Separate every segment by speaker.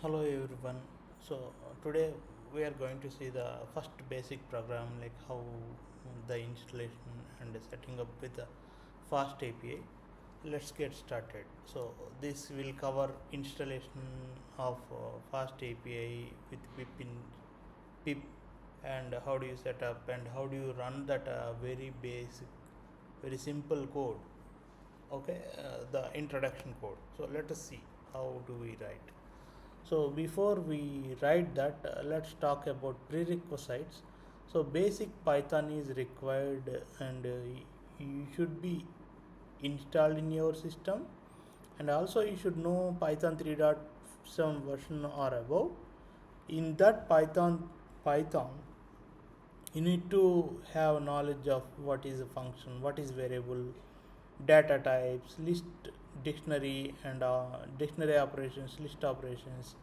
Speaker 1: Hello everyone. Today we are going to see the first basic program, like how the installation and setting up with the fast API. Let's get started. So this will cover installation of fast API with pip, and how do you set up and how do you run that very basic, very simple code. Okay, the introduction code. So let us see how do we write. So before we write that, let's talk about prerequisites. So basic Python is required, and you should be installed in your system, and also you should know Python 3.7 version or above. In that Python, you need to have knowledge of what is a function, what is variable, data types, list, dictionary, and dictionary operations, list operations,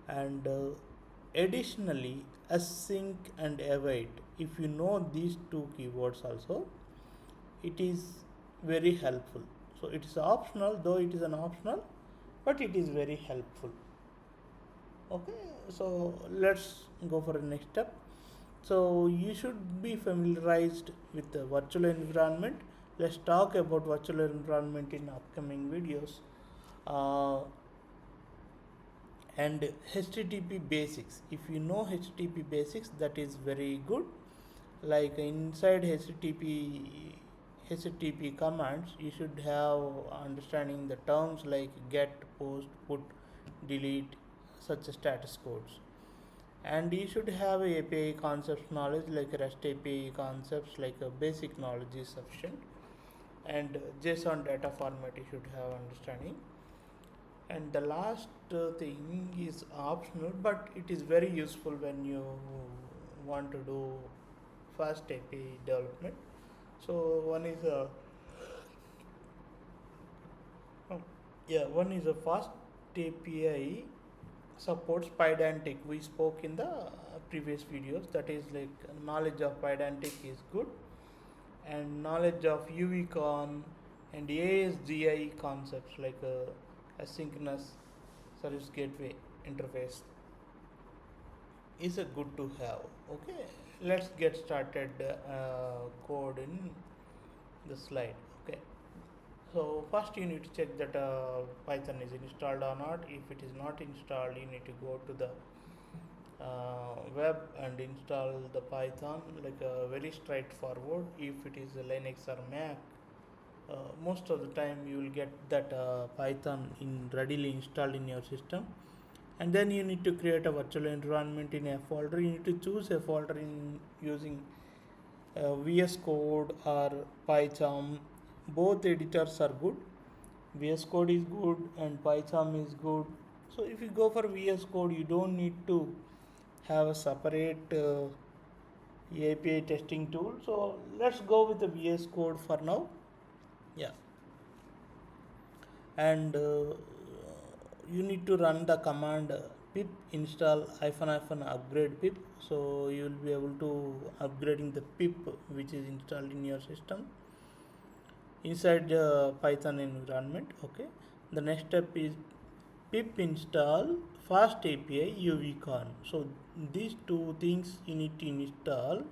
Speaker 1: and additionally async and await. If you know these two keywords also, it is very helpful. So it is optional, though it is an optional, but it is very helpful. Okay, so let's go for the next step. So you should be familiarized with the virtual environment. Let's talk about virtual environment in upcoming videos. And HTTP basics. If you know HTTP basics, that is very good. Like inside HTTP commands, you should have understanding the terms like get, post, put, delete, such as status codes. And you should have a API concepts knowledge, like REST API concepts, like a basic knowledge is sufficient. And JSON data format you should have understanding. And the last thing is optional, but it is very useful when you want to do fast API development. So one is a fast API supports Pydantic. We spoke in the previous videos. That is like knowledge of Pydantic is good, and knowledge of Uvicorn and ASGI concepts like asynchronous service gateway interface is a good to have. Okay, let's get started code in the slide. Okay, so first you need to check that Python is installed or not. If it is not installed, you need to go to the web and install the Python, like very straightforward. If it is a Linux or Mac, most of the time you will get that Python in readily installed in your system. And then you need to create a virtual environment in a folder. You need to choose a folder in using VS Code or Python. Both editors are good. VS Code is good and Python is good. So if you go for VS Code, you don't need to have a separate API testing tool. So let's go with the VS Code for now. Yeah, and you need to run the command pip install --upgrade pip. So you will be able to upgrading the pip which is installed in your system inside the Python environment. Okay, the next step is pip install fast API Uvicorn. So these two things you need to install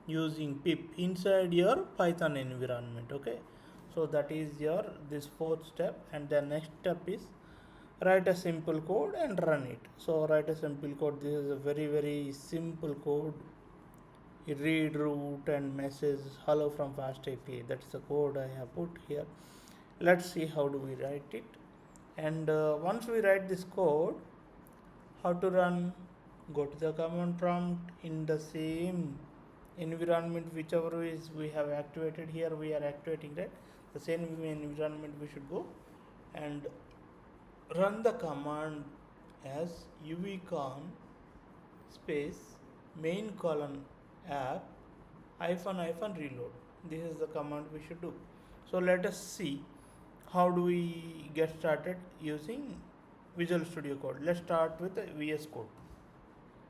Speaker 1: using pip inside your Python environment. Okay, so that is your this fourth step, and the next step is write a simple code and run it. So write a simple code. This is a very simple code. You read root and message hello from fast API. That's the code I have put here. Let's see how do we write it. And once we write this code, how to run, go to the command prompt in the same environment whichever is we have activated. Here we are activating that the same environment we should go and run the command as uvicorn space main colon app --reload. This is the command we should do. So let us see how do we get started using Visual Studio Code. Let's start with the VS Code.